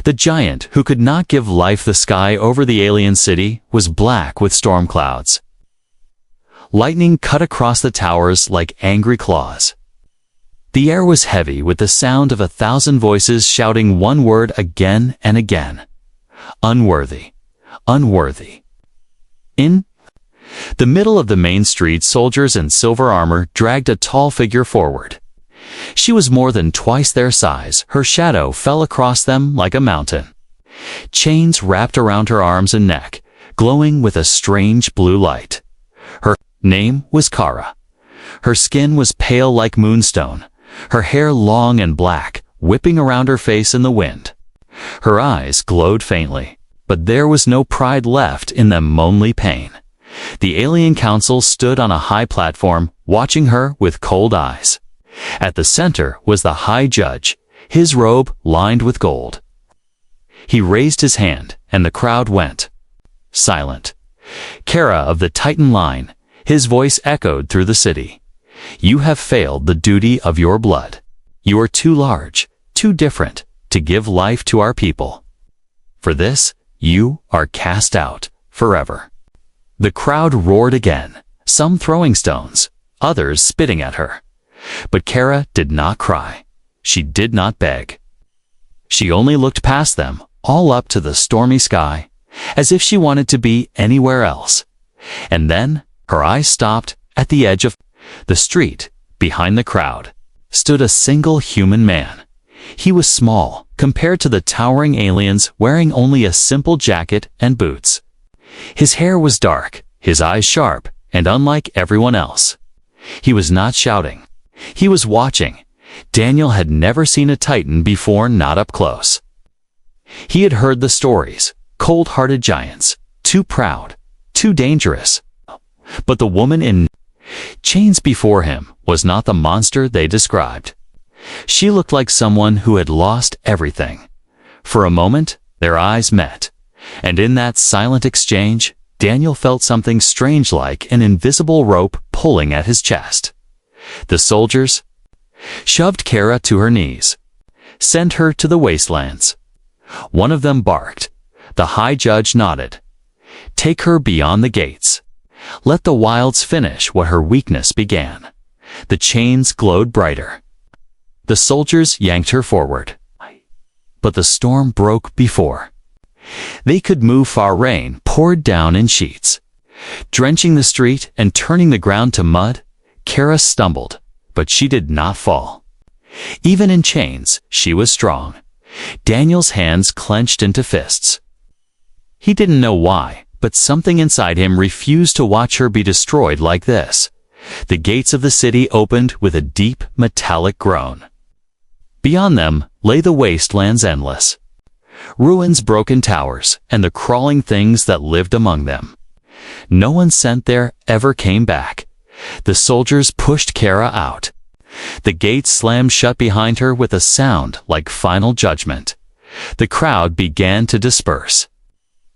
The giant who could not give life the sky over the alien city was black with storm clouds. Lightning cut across the towers like angry claws. The air was heavy with the sound of 1,000 voices shouting one word again and again. Unworthy. Unworthy. In the middle of the main street, soldiers in silver armor dragged a tall figure forward. She was more than twice their size. Her shadow fell across them like a mountain. Chains wrapped around her arms and neck, glowing with a strange blue light. Her name was Kara. Her skin was pale like moonstone, her hair long and black, whipping around her face in the wind. Her eyes glowed faintly, but there was no pride left in them, only pain. The alien council stood on a high platform, watching her with cold eyes. At the center was the High Judge, his robe lined with gold. He raised his hand, and the crowd went silent. Kara of the Titan line, his voice echoed through the city. You have failed the duty of your blood. You are too large, too different, to give life to our people. For this, you are cast out forever. The crowd roared again, some throwing stones, others spitting at her. But Kara did not cry. She did not beg. She only looked past them, all up to the stormy sky, as if she wanted to be anywhere else. And then her eyes stopped at the edge of the street. Behind the crowd stood a single human man. He was small compared to the towering aliens, wearing only a simple jacket and boots. His hair was dark, his eyes sharp, and unlike everyone else. He was not shouting. He was watching. Daniel had never seen a Titan before, not up close. He had heard the stories, cold-hearted giants, too proud, too dangerous. But the woman in chains before him was not the monster they described. She looked like someone who had lost everything. For a moment, their eyes met, and in that silent exchange, Daniel felt something strange, like an invisible rope pulling at his chest. The soldiers shoved Kara to her knees, sent her to the wastelands. One of them barked. The High Judge nodded. Take her beyond the gates. Let the wilds finish what her weakness began. The chains glowed brighter. The soldiers yanked her forward. But the storm broke before they could move far. Rain poured down in sheets, drenching the street and turning the ground to mud. Kara stumbled, but she did not fall. Even in chains, she was strong. Daniel's hands clenched into fists. He didn't know why, but something inside him refused to watch her be destroyed like this. The gates of the city opened with a deep, metallic groan. Beyond them lay the wastelands, endless. Ruins, broken towers, and the crawling things that lived among them. No one sent there ever came back. The soldiers pushed Kara out. The gates slammed shut behind her with a sound like final judgment. The crowd began to disperse.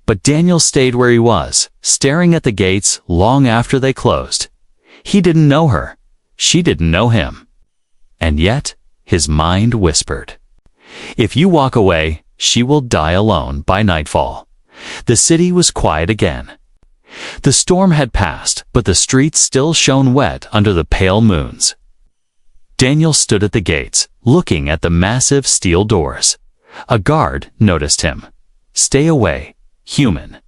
But Daniel stayed where he was, staring at the gates long after they closed. He didn't know her. She didn't know him. And yet, his mind whispered, if you walk away, she will die alone by nightfall. The city was quiet again. The storm had passed, but the streets still shone wet under the pale moons. Daniel stood at the gates, looking at the massive steel doors. A guard noticed him. Stay away, human.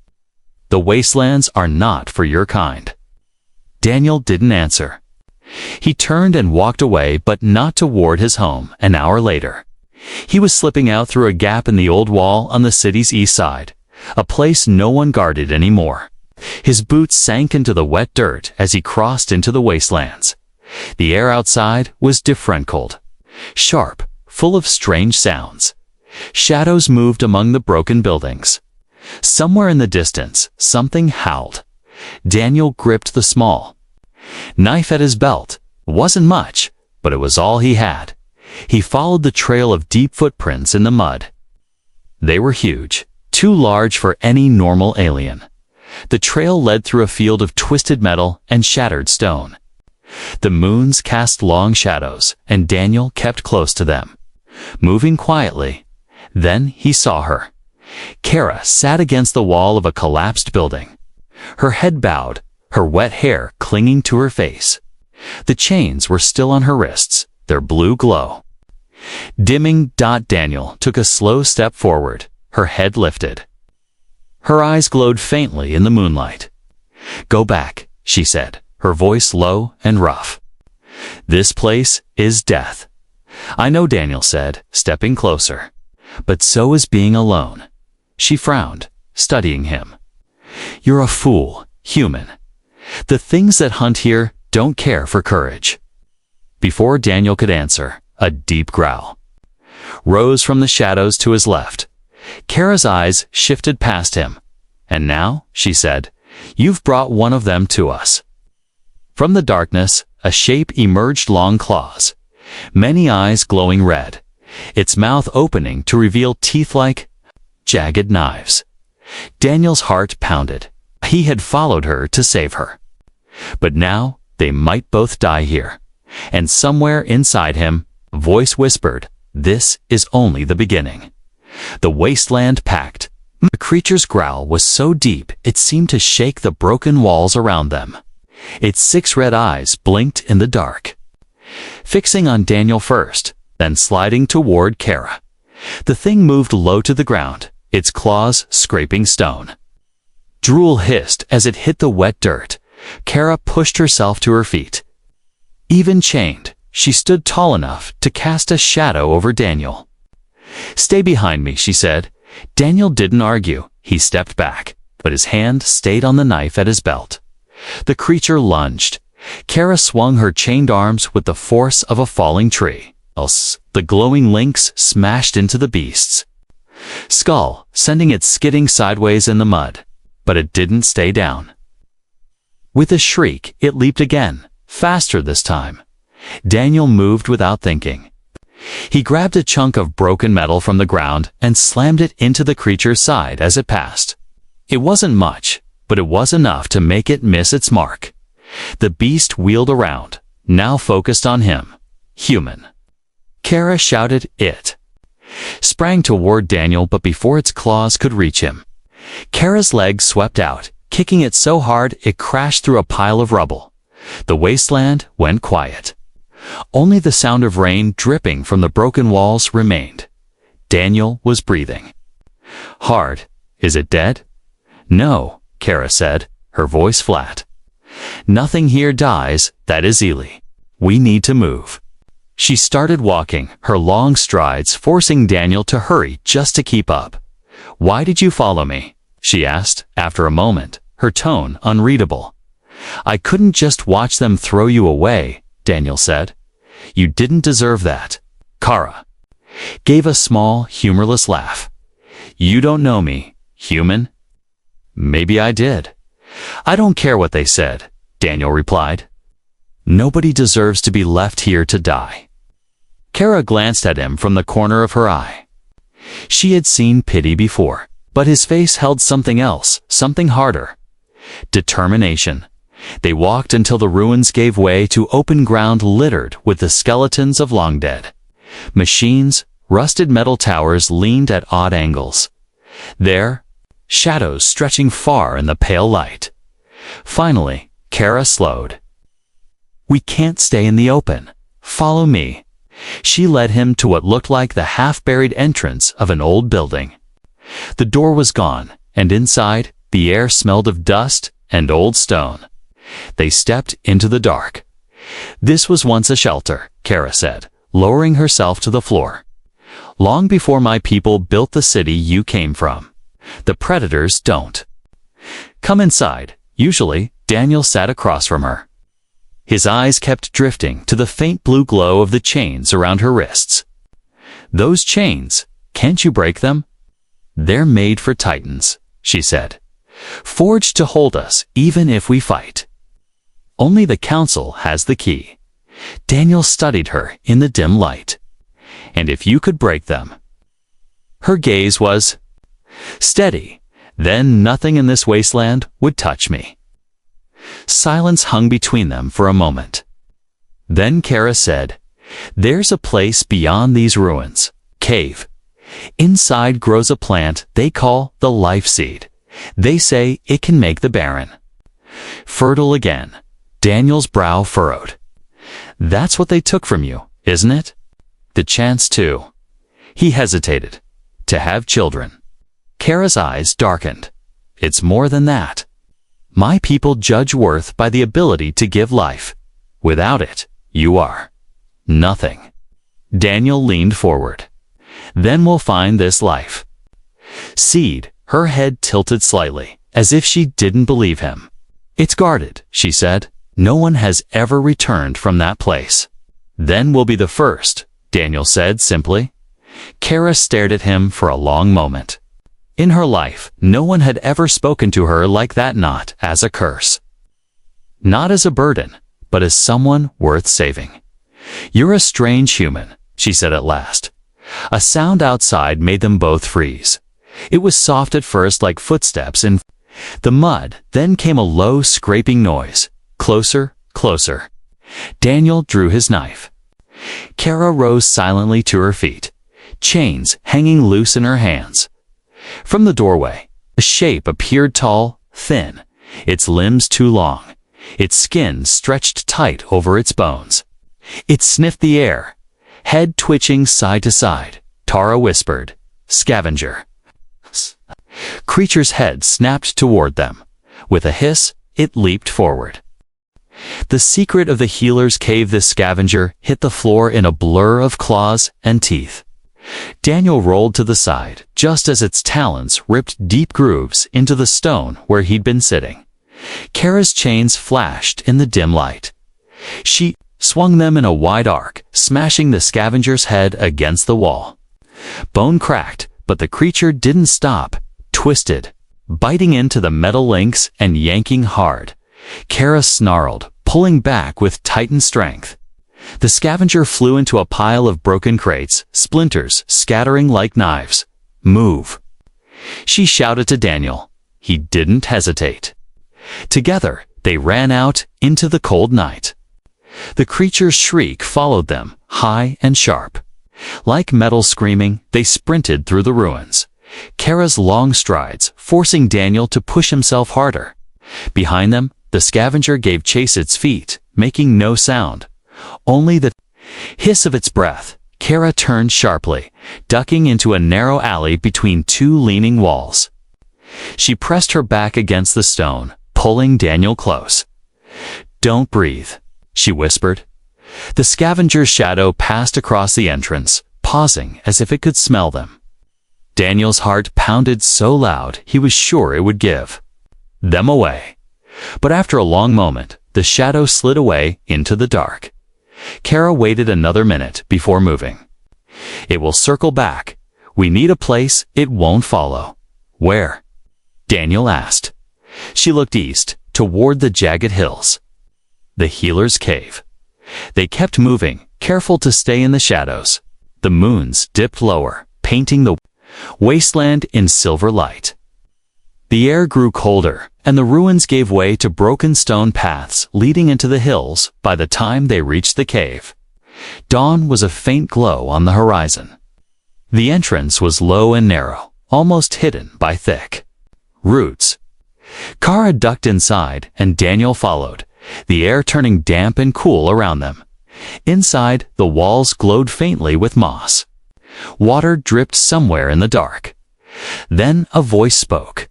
The wastelands are not for your kind. Daniel didn't answer. He turned and walked away, but not toward his home. An hour later, he was slipping out through a gap in the old wall on the city's east side, a place no one guarded anymore. His boots sank into the wet dirt as he crossed into the wastelands. The air outside was different, cold, sharp, full of strange sounds. Shadows moved among the broken buildings. Somewhere in the distance, something howled. Daniel gripped the small knife at his belt. It wasn't much, but it was all he had. He followed the trail of deep footprints in the mud. They were huge, too large for any normal alien. The trail led through a field of twisted metal and shattered stone. The moons cast long shadows, and Daniel kept close to them, moving quietly. Then he saw her. Kara sat against the wall of a collapsed building. Her head bowed, her wet hair clinging to her face. The chains were still on her wrists, their blue glow. Dimming. Daniel took a slow step forward, her head lifted. Her eyes glowed faintly in the moonlight. "Go back," she said, her voice low and rough. "This place is death." "I know," Daniel said, stepping closer. "But so is being alone." She frowned, studying him. "You're a fool, human. The things that hunt here don't care for courage." Before Daniel could answer, a deep growl rose from the shadows to his left. Kara's eyes shifted past him. "And now," she said, "you've brought one of them to us." From the darkness, a shape emerged, long claws, many eyes glowing red, its mouth opening to reveal teeth like jagged knives. Daniel's heart pounded. He had followed her to save her. But now they might both die here. And somewhere inside him, a voice whispered, "This is only the beginning." The wasteland packed. The creature's growl was so deep it seemed to shake the broken walls around them. Its 6 red eyes blinked in the dark, fixing on Daniel first, then sliding toward Kara. The thing moved low to the ground, its claws scraping stone. Drool hissed as it hit the wet dirt. Kara pushed herself to her feet. Even chained, she stood tall enough to cast a shadow over Daniel. "Stay behind me," she said. Daniel didn't argue. He stepped back, but his hand stayed on the knife at his belt. The creature lunged. Kara swung her chained arms with the force of a falling tree. Else, the glowing lynx smashed into the beast's skull, sending it skidding sideways in the mud. But it didn't stay down. With a shriek, it leaped again, faster this time. Daniel moved without thinking. He grabbed a chunk of broken metal from the ground and slammed it into the creature's side as it passed. It wasn't much, but it was enough to make it miss its mark. The beast wheeled around, now focused on him. "Human." Kara shouted, "It!" Sprang toward Daniel, but before its claws could reach him, Kara's leg swept out, kicking it so hard it crashed through a pile of rubble. The wasteland went quiet. Only the sound of rain dripping from the broken walls remained. Daniel was breathing hard. "Is it dead?" "No," Kara said, her voice flat. "Nothing here dies, that is Ely. We need to move." She started walking, her long strides forcing Daniel to hurry just to keep up. "Why did you follow me?" she asked, after a moment, her tone unreadable. "I couldn't just watch them throw you away," Daniel said. "You didn't deserve that." Kara gave a small, humorless laugh. "You don't know me, human." "Maybe I did." "I don't care what they said," Daniel replied. "Nobody deserves to be left here to die." Kara glanced at him from the corner of her eye. She had seen pity before, but his face held something else, something harder. Determination. They walked until the ruins gave way to open ground littered with the skeletons of long dead. Machines, rusted metal towers leaned at odd angles. There, shadows stretching far in the pale light. Finally, Kara slowed. "We can't stay in the open. Follow me." She led him to what looked like the half-buried entrance of an old building. The door was gone, and inside, the air smelled of dust and old stone. They stepped into the dark. "This was once a shelter," Kara said, lowering herself to the floor. "Long before my people built the city you came from. The predators don't." "Come inside." Usually, Daniel sat across from her. His eyes kept drifting to the faint blue glow of the chains around her wrists. "Those chains, can't you break them?" "They're made for titans," she said. "Forged to hold us even if we fight. Only the council has the key." Daniel studied her in the dim light. "And if you could break them?" Her gaze was steady. "Then nothing in this wasteland would touch me." Silence hung between them for a moment. Then Kara said, "There's a place beyond these ruins. Cave. Inside grows a plant they call the life seed. They say it can make the barren fertile again. Daniel's brow furrowed. That's what they took from you, isn't it? The chance to. He hesitated. To have children. Kara's eyes darkened. It's more than that. My people judge worth by the ability to give life. Without it, you are nothing. Daniel leaned forward. Then we'll find this life seed. Her head tilted slightly, as if she didn't believe him. It's guarded, she said. No one has ever returned from that place. Then we'll be the first, Daniel said simply. Kara stared at him for a long moment. In her life, no one had ever spoken to her like that, not as a curse. Not as a burden, but as someone worth saving. You're a strange human, she said at last. A sound outside made them both freeze. It was soft at first, like footsteps in the mud, then came a low scraping noise. Closer, closer. Daniel drew his knife. Kara rose silently to her feet, chains hanging loose in her hands. From the doorway, a shape appeared, tall, thin, its limbs too long, its skin stretched tight over its bones. It sniffed the air, head twitching side to side. Tara whispered, "Scavenger." Creature's head snapped toward them. With a hiss, it leaped forward. The secret of the healer's cave. The scavenger hit the floor in a blur of claws and teeth. Daniel rolled to the side, just as its talons ripped deep grooves into the stone where he'd been sitting. Kara's chains flashed in the dim light. She swung them in a wide arc, smashing the scavenger's head against the wall. Bone cracked, but the creature didn't stop, twisted, biting into the metal links and yanking hard. Kara snarled, pulling back with tightened strength. The scavenger flew into a pile of broken crates, splinters scattering like knives. "Move!" she shouted to Daniel. He didn't hesitate. Together, they ran out into the cold night. The creature's shriek followed them, high and sharp. Like metal screaming, they sprinted through the ruins. Kara's long strides, forcing Daniel to push himself harder. Behind them, the scavenger gave chase. Its feet, making no sound. Only the hiss of its breath. Kara turned sharply, ducking into a narrow alley between two leaning walls. She pressed her back against the stone, pulling Daniel close. "Don't breathe," she whispered. The scavenger's shadow passed across the entrance, pausing as if it could smell them. Daniel's heart pounded so loud he was sure it would give them away. But after a long moment, the shadow slid away into the dark. Kara waited another minute before moving. "It will circle back. We need a place it won't follow." "Where?" Daniel asked. She looked east, toward the jagged hills. The healer's cave. They kept moving, careful to stay in the shadows. The moons dipped lower, painting the wasteland in silver light. The air grew colder, and the ruins gave way to broken stone paths leading into the hills by the time they reached the cave. Dawn was a faint glow on the horizon. The entrance was low and narrow, almost hidden by thick roots. Kara ducked inside, and Daniel followed, the air turning damp and cool around them. Inside, the walls glowed faintly with moss. Water dripped somewhere in the dark. Then a voice spoke.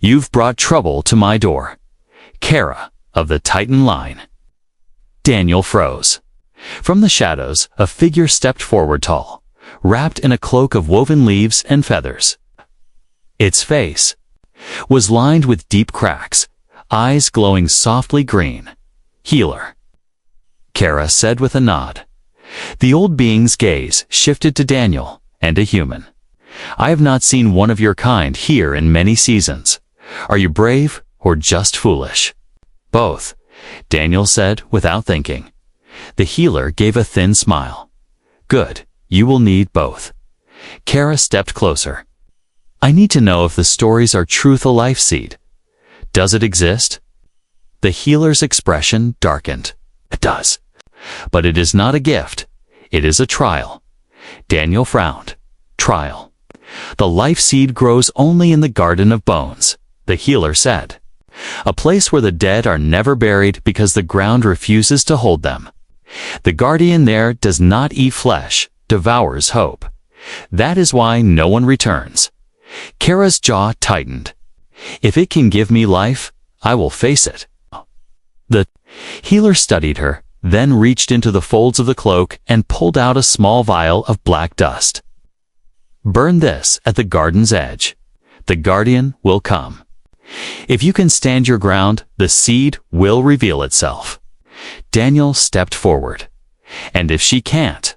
"You've brought trouble to my door. Kara, of the Titan line." Daniel froze. From the shadows, a figure stepped forward, tall, wrapped in a cloak of woven leaves and feathers. Its face was lined with deep cracks, eyes glowing softly green. "Healer," Kara said with a nod. The old being's gaze shifted to Daniel, and a human. "I have not seen one of your kind here in many seasons. Are you brave or just foolish?" "Both," Daniel said without thinking. The healer gave a thin smile. "Good, you will need both." Kara stepped closer. "I need to know if the stories are truth. A life seed. Does it exist?" The healer's expression darkened. "It does. But it is not a gift. It is a trial." Daniel frowned. Trial. The life seed grows only in the Garden of Bones, the healer said. A place where the dead are never buried because the ground refuses to hold them. The guardian there does not eat flesh, devours hope. That is why no one returns. Kara's jaw tightened. If it can give me life, I will face it. The healer studied her, then reached into the folds of the cloak and pulled out a small vial of black dust. Burn this at the garden's edge. The guardian will come. If you can stand your ground, the seed will reveal itself. Daniel stepped forward. And if she can't?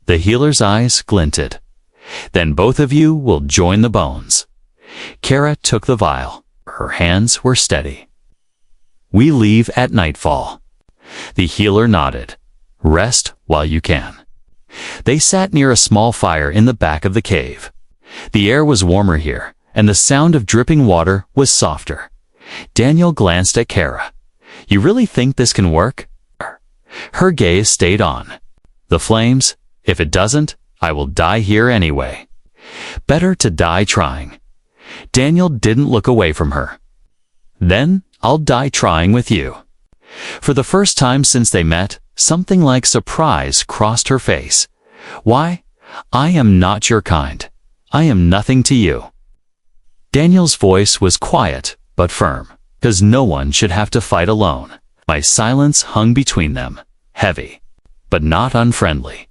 The healer's eyes glinted. Then both of you will join the bones. Kara took the vial. Her hands were steady. We leave at nightfall. The healer nodded. Rest while you can. They sat near a small fire in the back of the cave. The air was warmer here, and the sound of dripping water was softer. Daniel glanced at Kara. You really think this can work? Her gaze stayed on. The flames, if it doesn't, I will die here anyway. Better to die trying. Daniel didn't look away from her. Then I'll die trying with you. For the first time since they met, something like surprise crossed her face. Why? I am not your kind. I am nothing to you. Daniel's voice was quiet but firm, because no one should have to fight alone. My silence hung between them, heavy, but not unfriendly.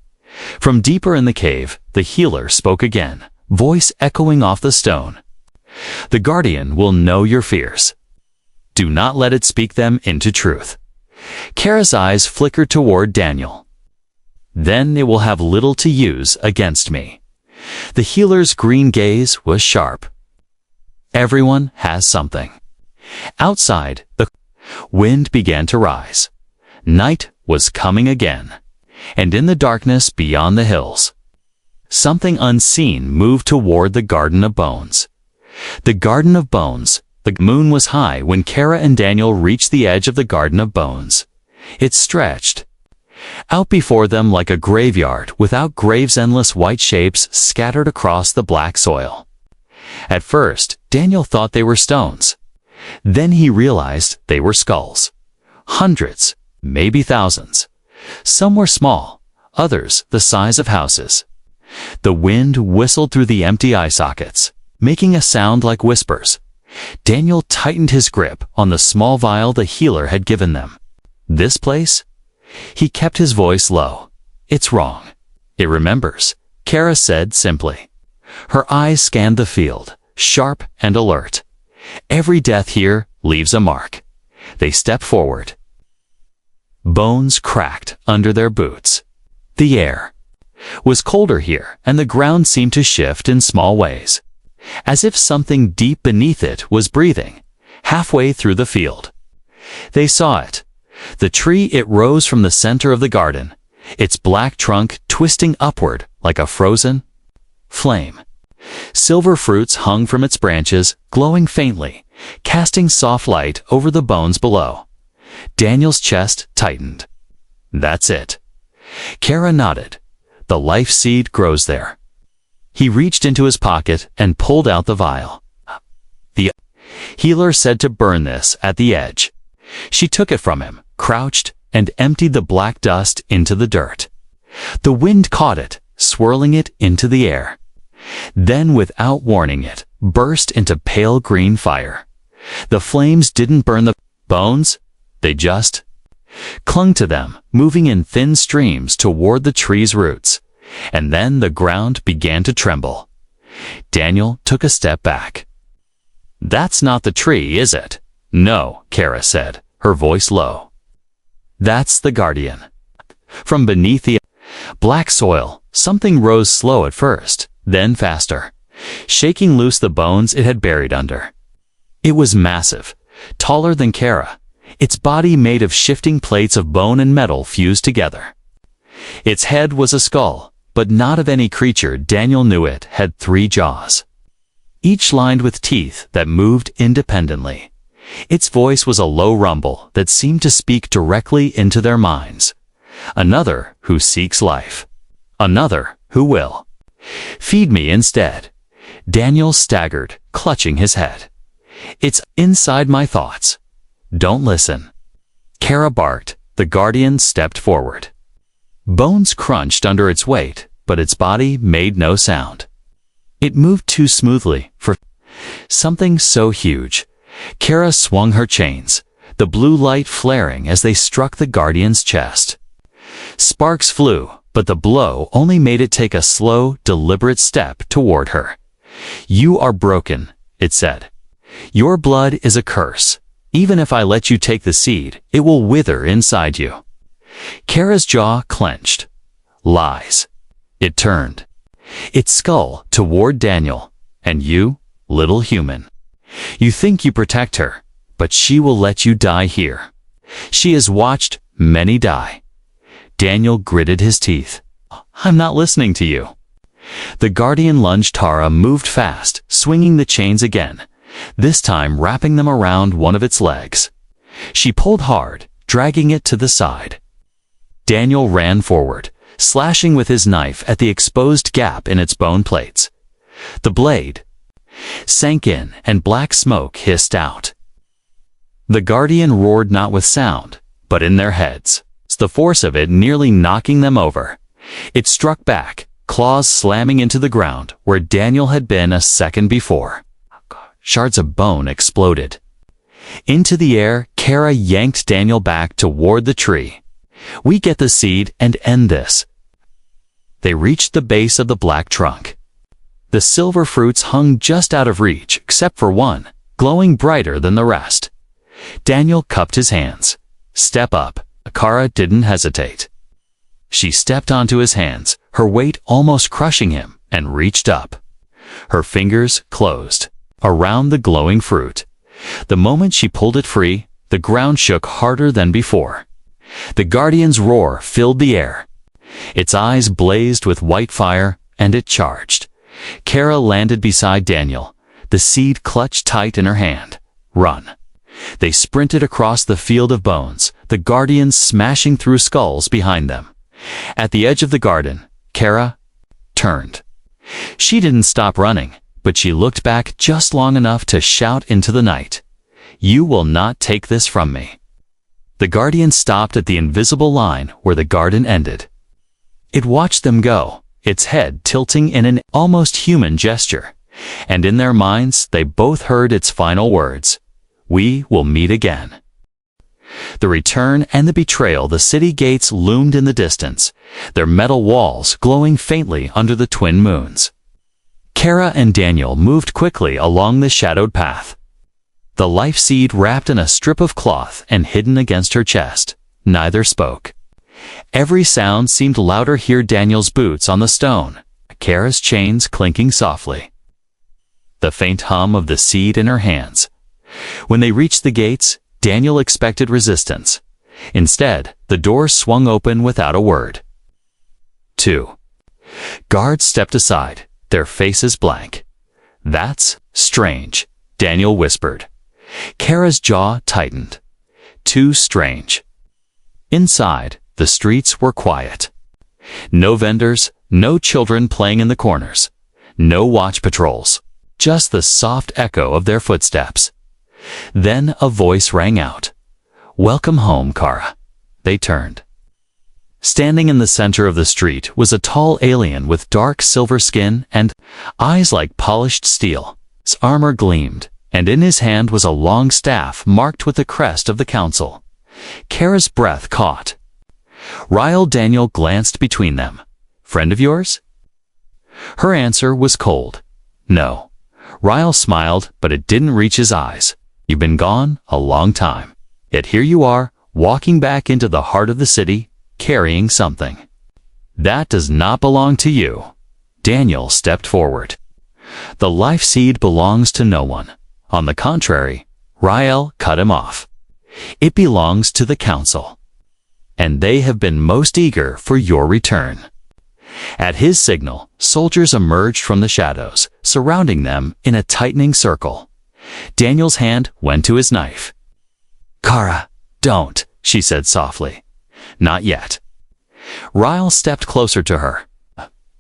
From deeper in the cave, the healer spoke again, voice echoing off the stone. The guardian will know your fears. Do not let it speak them into truth. Kara's eyes flickered toward Daniel. Then it will have little to use against me. The healer's green gaze was sharp. Everyone has something. Outside, the wind began to rise. Night was coming again, and in the darkness beyond the hills, something unseen moved toward the Garden of Bones. The Garden of Bones. The moon was high when Kara and Daniel reached the edge of the Garden of Bones. It stretched out before them like a graveyard without graves, endless white shapes scattered across the black soil. At first, Daniel thought they were stones. Then he realized they were skulls. Hundreds, maybe thousands. Some were small, others the size of houses. The wind whistled through the empty eye sockets, making a sound like whispers. Daniel tightened his grip on the small vial the healer had given them. This place? He kept his voice low. It's wrong. It remembers, Kara said simply. Her eyes scanned the field, sharp and alert. Every death here leaves a mark. They stepped forward. Bones cracked under their boots. The air was colder here, and the ground seemed to shift in small ways, as if something deep beneath it was breathing, halfway through the field. They saw it. The tree, it rose from the center of the garden, its black trunk twisting upward like a frozen flame. Silver fruits hung from its branches, glowing faintly, casting soft light over the bones below. Daniel's chest tightened. That's it. Kara nodded. The life seed grows there. He reached into his pocket and pulled out the vial. The healer said to burn this at the edge. She took it from him, crouched, and emptied the black dust into the dirt. The wind caught it, swirling it into the air. Then, without warning it, burst into pale green fire. The flames didn't burn the bones, they just clung to them, moving in thin streams toward the tree's roots. And then the ground began to tremble. Daniel took a step back. That's not the tree, is it? No, Kara said, her voice low. That's the guardian. From beneath the black soil, something rose slow at first, then faster, shaking loose the bones it had buried under. It was massive, taller than Kara, its body made of shifting plates of bone and metal fused together. Its head was a skull, but not of any creature. Daniel knew it had 3 jaws, each lined with teeth that moved independently. Its voice was a low rumble that seemed to speak directly into their minds. Another who seeks life. Another who will. Feed me instead. Daniel staggered, clutching his head. It's inside my thoughts. Don't listen. Kara barked. The guardian stepped forward. Bones crunched under its weight, but its body made no sound. It moved too smoothly for something so huge. Kara swung her chains, the blue light flaring as they struck the guardian's chest. Sparks flew, but the blow only made it take a slow, deliberate step toward her. You are broken, it said. Your blood is a curse. Even if I let you take the seed, it will wither inside you. Kara's jaw clenched. Lies. It turned its skull toward Daniel. And you, little human. You think you protect her, but she will let you die here. She has watched many die. Daniel gritted his teeth. I'm not listening to you. The guardian lunged. Tara moved fast, swinging the chains again, this time wrapping them around one of its legs. She pulled hard, dragging it to the side. Daniel ran forward, slashing with his knife at the exposed gap in its bone plates. The blade sank in and black smoke hissed out. The guardian roared not with sound, but in their heads, the force of it nearly knocking them over. It struck back, claws slamming into the ground where Daniel had been a second before. Shards of bone exploded. Into the air, Kara yanked Daniel back toward the tree. We get the seed and end this. They reached the base of the black trunk. The silver fruits hung just out of reach, except for one, glowing brighter than the rest. Daniel cupped his hands. Step up. Kara didn't hesitate. She stepped onto his hands, her weight almost crushing him, and reached up. Her fingers closed around the glowing fruit. The moment she pulled it free, the ground shook harder than before. The guardian's roar filled the air. Its eyes blazed with white fire, and it charged. Kara landed beside Daniel, the seed clutched tight in her hand. Run. They sprinted across the field of bones, the guardians smashing through skulls behind them. At the edge of the garden, Kara turned. She didn't stop running, but she looked back just long enough to shout into the night, "You will not take this from me." The guardian stopped at the invisible line where the garden ended. It watched them go, its head tilting in an almost human gesture, and in their minds they both heard its final words, "We will meet again." The return and the betrayal. The city gates loomed in the distance, their metal walls glowing faintly under the twin moons. Kara and Daniel moved quickly along the shadowed path. The life seed wrapped in a strip of cloth and hidden against her chest. Neither spoke. Every sound seemed louder. Hear Daniel's boots on the stone, Kara's chains clinking softly. The faint hum of the seed in her hands. When they reached the gates, Daniel expected resistance. Instead, the door swung open without a word. 2. Guards stepped aside, their faces blank. "That's strange," Daniel whispered. Kara's jaw tightened. Too strange. Inside, the streets were quiet. No vendors, no children playing in the corners, no watch patrols, just the soft echo of their footsteps. Then a voice rang out. "Welcome home, Kara." They turned. Standing in the center of the street was a tall alien with dark silver skin and eyes like polished steel. His armor gleamed, and in his hand was a long staff marked with the crest of the council. Kara's breath caught. Ryle. Daniel glanced between them. "Friend of yours?" Her answer was cold. "No." Ryle smiled, but it didn't reach his eyes. "You've been gone a long time. Yet here you are, walking back into the heart of the city, carrying something. That does not belong to you." Daniel stepped forward. "The life seed belongs to no one. On the contrary," Ryle cut him off. "It belongs to the council. And they have been most eager for your return." At his signal, soldiers emerged from the shadows, surrounding them in a tightening circle. Daniel's hand went to his knife. "Kara, don't," she said softly. "Not yet." Ryle stepped closer to her.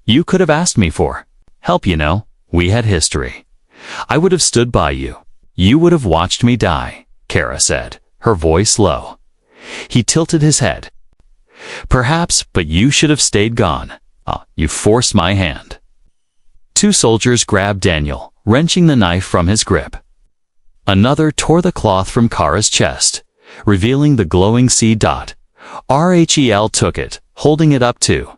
You could have asked me for help, you know. We had history. I would have stood by you. You would have watched me die, Kara said, her voice low. He tilted his head. Perhaps, but you should have stayed gone. You forced my hand. Two soldiers grabbed Daniel, wrenching the knife from his grip. Another tore the cloth from Kara's chest, revealing the glowing seed dot. Rachel took it, holding it up too.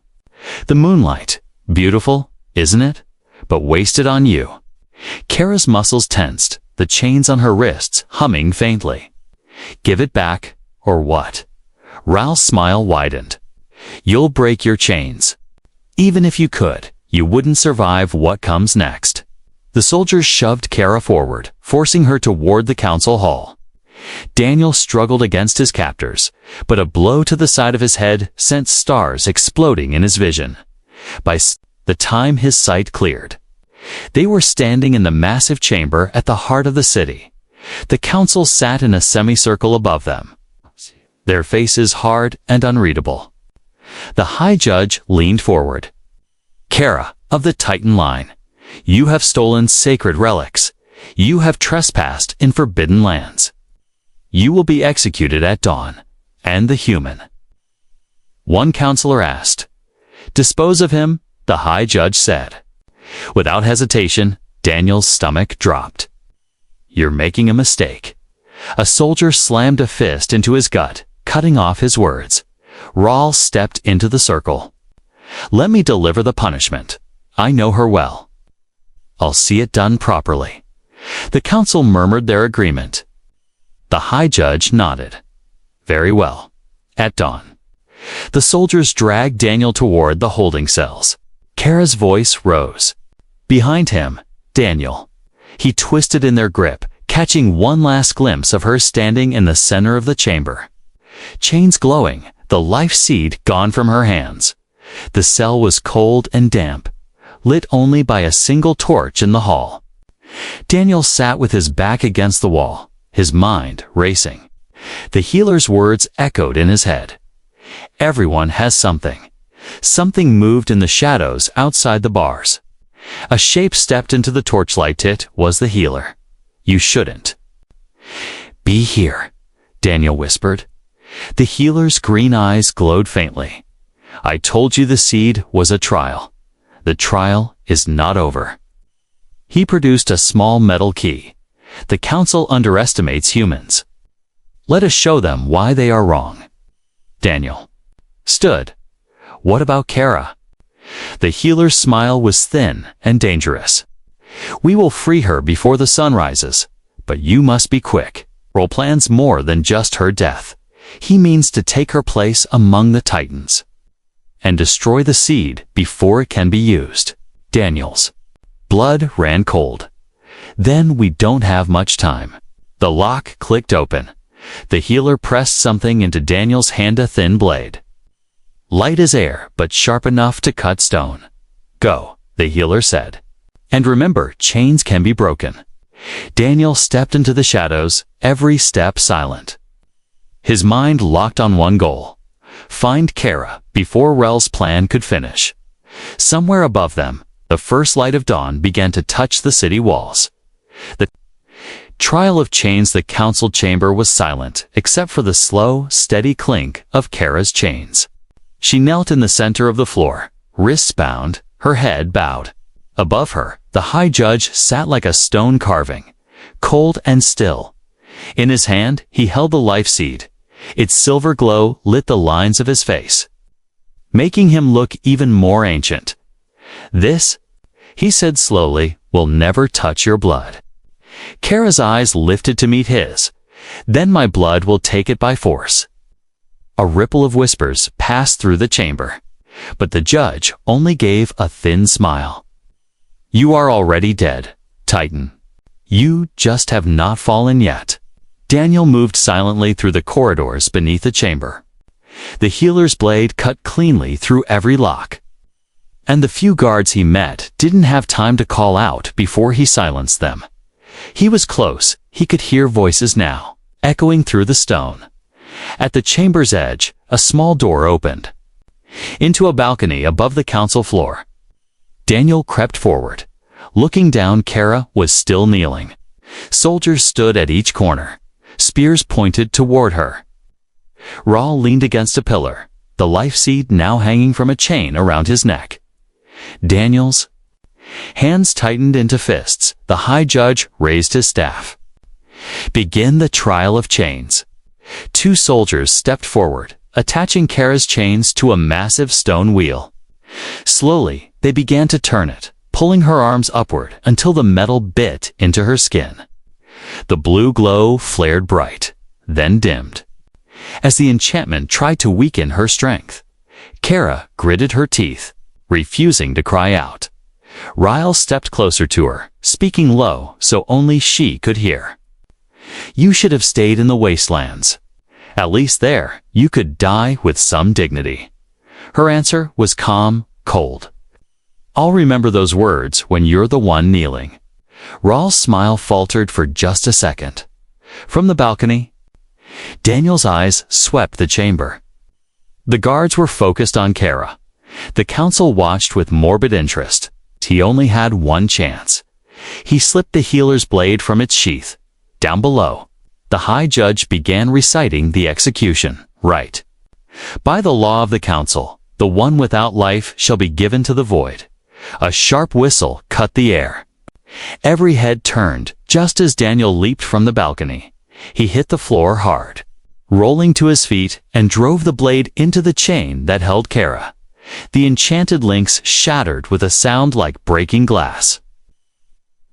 The moonlight, beautiful, isn't it? But wasted on you. Kara's muscles tensed, the chains on her wrists humming faintly. Give it back, or what? Ral's smile widened. You'll break your chains. Even if you could, you wouldn't survive what comes next. The soldiers shoved Kara forward, forcing her toward the council hall. Daniel struggled against his captors, but a blow to the side of his head sent stars exploding in his vision. By the time his sight cleared, they were standing in the massive chamber at the heart of the city. The council sat in a semicircle above them, their faces hard and unreadable. The high judge leaned forward. Kara, of the Titan line, you have stolen sacred relics. You have trespassed in forbidden lands. You will be executed at dawn, and the human. One counselor asked. Dispose of him, the high judge said. Without hesitation, Daniel's stomach dropped. You're making a mistake. A soldier slammed a fist into his gut, cutting off his words. Ral stepped into the circle. Let me deliver the punishment. I know her well. I'll see it done properly. The council murmured their agreement. The high judge nodded. Very well. At dawn. The soldiers dragged Daniel toward the holding cells. Kara's voice rose. Behind him, Daniel. He twisted in their grip, catching one last glimpse of her standing in the center of the chamber. Chains glowing, the life seed gone from her hands. The cell was cold and damp, lit only by a single torch in the hall. Daniel sat with his back against the wall, his mind racing. The healer's words echoed in his head. Everyone has something. Something moved in the shadows outside the bars. A shape stepped into the torchlight. It was the healer. You shouldn't be here, Daniel whispered. The healer's green eyes glowed faintly. I told you the seed was a trial. The trial is not over. He produced a small metal key. The council underestimates humans. Let us show them why they are wrong. Daniel stood. What about Kara? The healer's smile was thin and dangerous. We will free her before the sun rises, but you must be quick. Ral plans more than just her death. He means to take her place among the Titans and destroy the seed before it can be used. Daniel's blood ran cold. Then we don't have much time. The lock clicked open. The healer pressed something into Daniel's hand, a thin blade. Light as air, but sharp enough to cut stone. Go, the healer said. And remember, chains can be broken. Daniel stepped into the shadows, every step silent. His mind locked on one goal. Find Kara before Rel's plan could finish. Somewhere above them, the first light of dawn began to touch the city walls. The trial of chains. The council chamber was silent, except for the slow, steady clink of Kara's chains. She knelt in the center of the floor, wrists bound, her head bowed. Above her, the high judge sat like a stone carving, cold and still. In his hand, he held the life seed. Its silver glow lit the lines of his face, making him look even more ancient. This, he said slowly, will never touch your blood. Kara's eyes lifted to meet his. Then my blood will take it by force. A ripple of whispers passed through the chamber, but the judge only gave a thin smile. You are already dead, Titan. You just have not fallen yet. Daniel moved silently through the corridors beneath the chamber. The healer's blade cut cleanly through every lock. And the few guards he met didn't have time to call out before he silenced them. He was close. He could hear voices now, echoing through the stone. At the chamber's edge, a small door opened into a balcony above the council floor. Daniel crept forward. Looking down, Kara was still kneeling. Soldiers stood at each corner. Spears pointed toward her. Rahl leaned against a pillar, the life seed now hanging from a chain around his neck. Daniel's hands tightened into fists. The high judge raised his staff. Begin the trial of chains. 2 soldiers stepped forward, attaching Kara's chains to a massive stone wheel. Slowly, they began to turn it, pulling her arms upward until the metal bit into her skin. The blue glow flared bright, then dimmed. As the enchantment tried to weaken her strength, Kara gritted her teeth, refusing to cry out. Rahl stepped closer to her, speaking low so only she could hear. You should have stayed in the wastelands. At least there, you could die with some dignity. Her answer was calm, cold. I'll remember those words when you're the one kneeling. Rahl's smile faltered for just a second. From the balcony, Daniel's eyes swept the chamber. The guards were focused on Kara. The council watched with morbid interest. He only had one chance. He slipped the healer's blade from its sheath. Down below, the high judge began reciting the execution rite. By the law of the council, the one without life shall be given to the void. A sharp whistle cut the air. Every head turned just as Daniel leaped from the balcony. He hit the floor hard, rolling to his feet, and drove the blade into the chain that held Kara. The enchanted links shattered with a sound like breaking glass.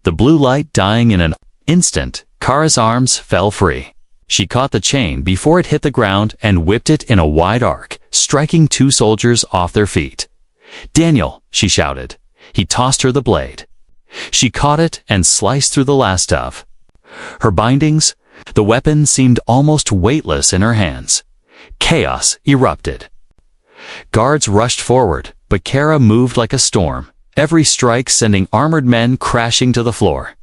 The blue light dying in an instant, Kara's arms fell free. She caught the chain before it hit the ground and whipped it in a wide arc, striking 2 soldiers off their feet. Daniel, she shouted. He tossed her the blade. She caught it and sliced through the last of her bindings. The weapon seemed almost weightless in her hands. Chaos erupted. Guards rushed forward, but Kara moved like a storm, every strike sending armored men crashing to the floor.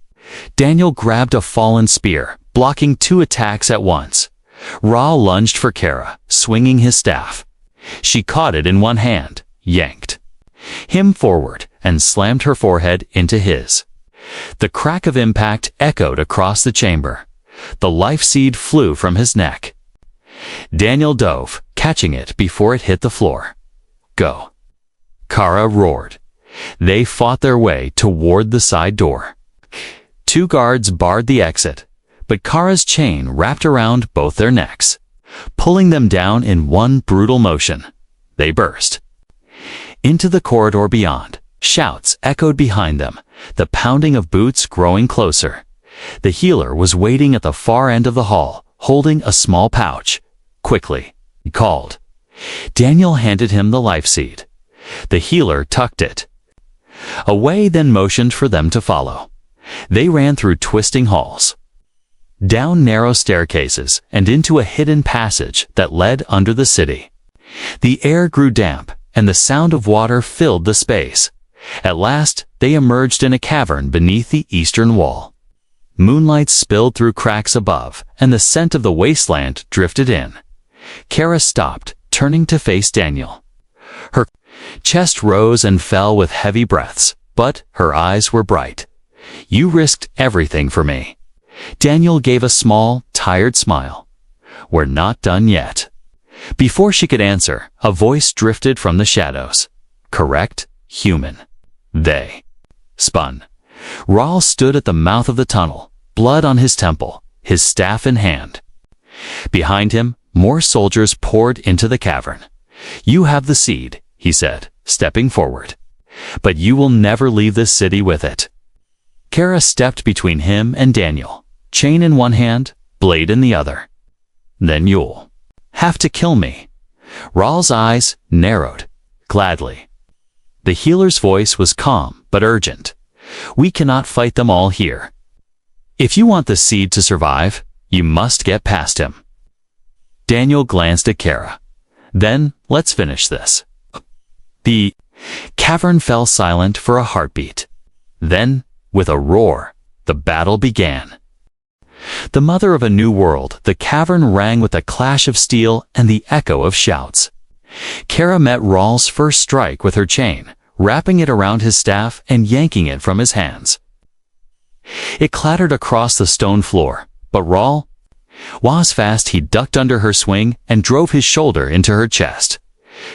Daniel grabbed a fallen spear, blocking 2 attacks at once. Rahl lunged for Kara, swinging his staff. She caught it in one hand, yanked him forward, and slammed her forehead into his. The crack of impact echoed across the chamber. The life seed flew from his neck. Daniel dove, catching it before it hit the floor. Go! Kara roared. They fought their way toward the side door. 2 guards barred the exit, but Kara's chain wrapped around both their necks, pulling them down in one brutal motion. They burst into the corridor beyond. Shouts echoed behind them, the pounding of boots growing closer. The healer was waiting at the far end of the hall, holding a small pouch. Quickly, he called. Daniel handed him the life seed. The healer tucked it away, then motioned for them to follow. They ran through twisting halls, down narrow staircases, and into a hidden passage that led under the city. The air grew damp, and the sound of water filled the space. At last, they emerged in a cavern beneath the eastern wall. Moonlight spilled through cracks above, and the scent of the wasteland drifted in. Kara stopped, turning to face Daniel. Her chest rose and fell with heavy breaths, but her eyes were bright. You risked everything for me. Daniel gave a small, tired smile. We're not done yet. Before she could answer, a voice drifted from the shadows. Correct, human. They spun. Rahl stood at the mouth of the tunnel, blood on his temple, his staff in hand. Behind him, more soldiers poured into the cavern. You have the seed, he said, stepping forward. But you will never leave this city with it. Kara stepped between him and Daniel, chain in one hand, blade in the other. Then you'll have to kill me. Rahl's eyes narrowed. Gladly. The healer's voice was calm but urgent. We cannot fight them all here. If you want the seed to survive, you must get past him. Daniel glanced at Kara. Then, let's finish this. The cavern fell silent for a heartbeat. Then, with a roar, the battle began. The mother of a new world, the cavern rang with a clash of steel and the echo of shouts. Kara met Rahl's first strike with her chain, wrapping it around his staff and yanking it from his hands. It clattered across the stone floor, but Rawl was fast. He ducked under her swing and drove his shoulder into her chest.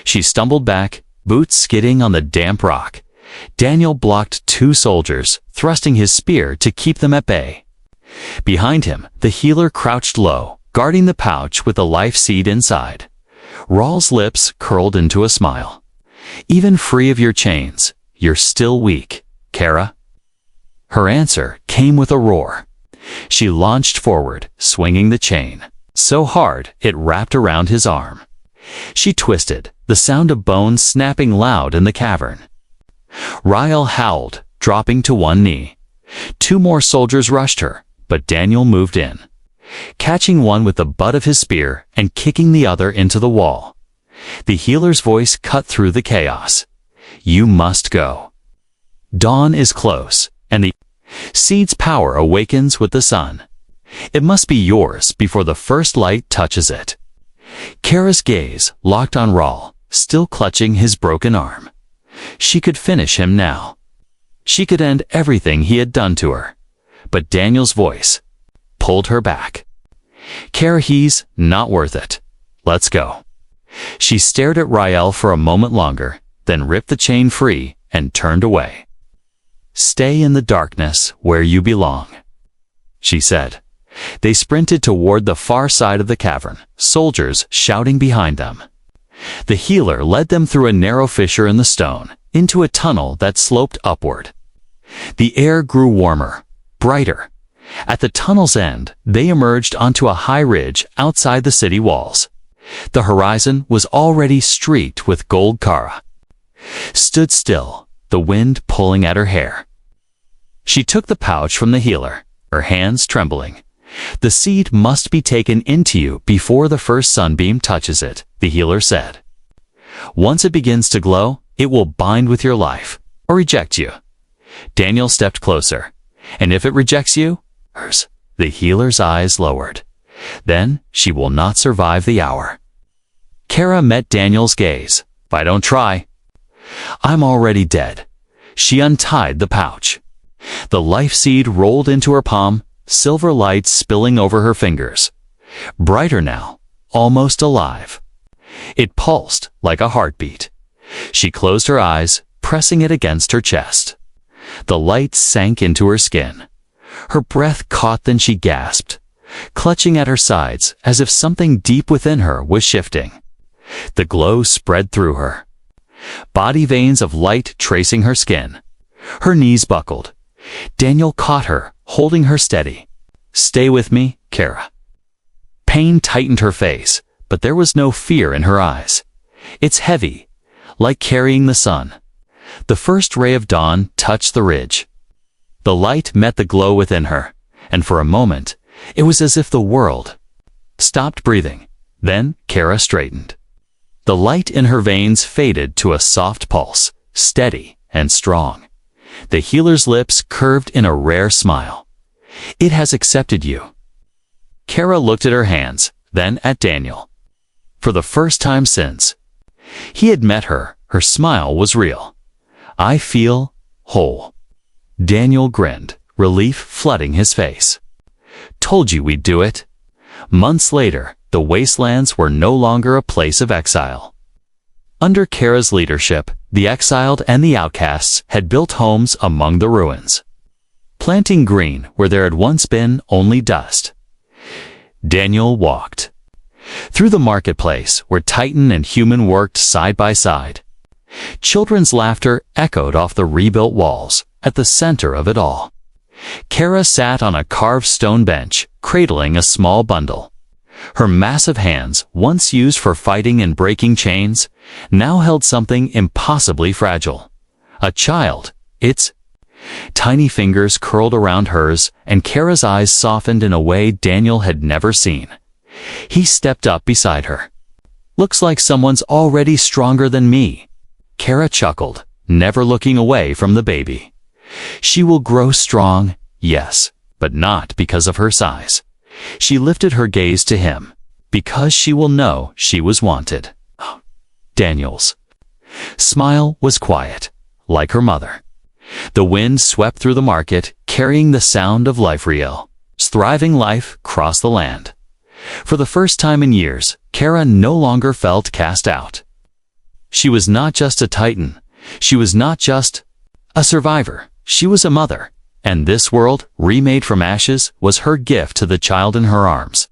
She stumbled back, boots skidding on the damp rock. Daniel blocked 2 soldiers, thrusting his spear to keep them at bay. Behind him, the healer crouched low, guarding the pouch with the life seed inside. Rawl's lips curled into a smile. "Even free of your chains, you're still weak, Kara." Her answer came with a roar. She launched forward, swinging the chain, so hard it wrapped around his arm. She twisted, the sound of bones snapping loud in the cavern. Rael howled, dropping to one knee. 2 more soldiers rushed her, but Daniel moved in, catching one with the butt of his spear and kicking the other into the wall. The healer's voice cut through the chaos. "You must go. Dawn is close, and the seed's power awakens with the sun. It must be yours before the first light touches it." Kara's gaze locked on Rawl, still clutching his broken arm. She could finish him now. She could end everything he had done to her. But Daniel's voice pulled her back. "Kara, he's not worth it. Let's go." She stared at Rael for a moment longer, then ripped the chain free and turned away. "Stay in the darkness where you belong," she said. They sprinted toward the far side of the cavern, soldiers shouting behind them. The healer led them through a narrow fissure in the stone, into a tunnel that sloped upward. The air grew warmer, brighter. At the tunnel's end, they emerged onto a high ridge outside the city walls. The horizon was already streaked with gold. Kara stood still, the wind pulling at her hair. She took the pouch from the healer, her hands trembling. "The seed must be taken into you before the first sunbeam touches it," the healer said. "Once it begins to glow, it will bind with your life, or reject you." Daniel stepped closer. "And if it rejects you?" Hers. The healer's eyes lowered. "Then she will not survive the hour." Kara met Daniel's gaze. "If I don't try, I'm already dead." She untied the pouch. The life seed rolled into her palm, silver light spilling over her fingers. Brighter now, almost alive. It pulsed like a heartbeat. She closed her eyes, pressing it against her chest. The light sank into her skin. Her breath caught, then she gasped, clutching at her sides as if something deep within her was shifting. The glow spread through her. Body veins of light tracing her skin. Her knees buckled. Daniel caught her, holding her steady. "Stay with me, Kara." Pain tightened her face, but there was no fear in her eyes. "It's heavy, like carrying the sun." The first ray of dawn touched the ridge. The light met the glow within her, and for a moment, it was as if the world stopped breathing. Then Kara straightened. The light in her veins faded to a soft pulse, steady and strong. The healer's lips curved in a rare smile. "It has accepted you." Kara looked at her hands, then at Daniel. For the first time since he had met her, her smile was real. "I feel whole." Daniel grinned, relief flooding his face. "Told you we'd do it." Months later, the wastelands were no longer a place of exile. Under Kara's leadership, the exiled and the outcasts had built homes among the ruins, planting green where there had once been only dust. Daniel walked through the marketplace where Titan and human worked side by side. Children's laughter echoed off the rebuilt walls. At the center of it all, Kara sat on a carved stone bench, cradling a small bundle. Her massive hands, once used for fighting and breaking chains, now held something impossibly fragile. A child, its tiny fingers curled around hers, and Kara's eyes softened in a way Daniel had never seen. He stepped up beside her. "Looks like someone's already stronger than me." Kara chuckled, never looking away from the baby. "She will grow strong, yes, but not because of her size." She lifted her gaze to him. "Because she will know she was wanted." Daniel's smile was quiet. like her mother. The wind swept through the market, carrying the sound of life real. Thriving life crossed the land. For the first time in years, Kara no longer felt cast out. She was not just a titan. She was not just a survivor. She was a mother. And this world, remade from ashes, was her gift to the child in her arms.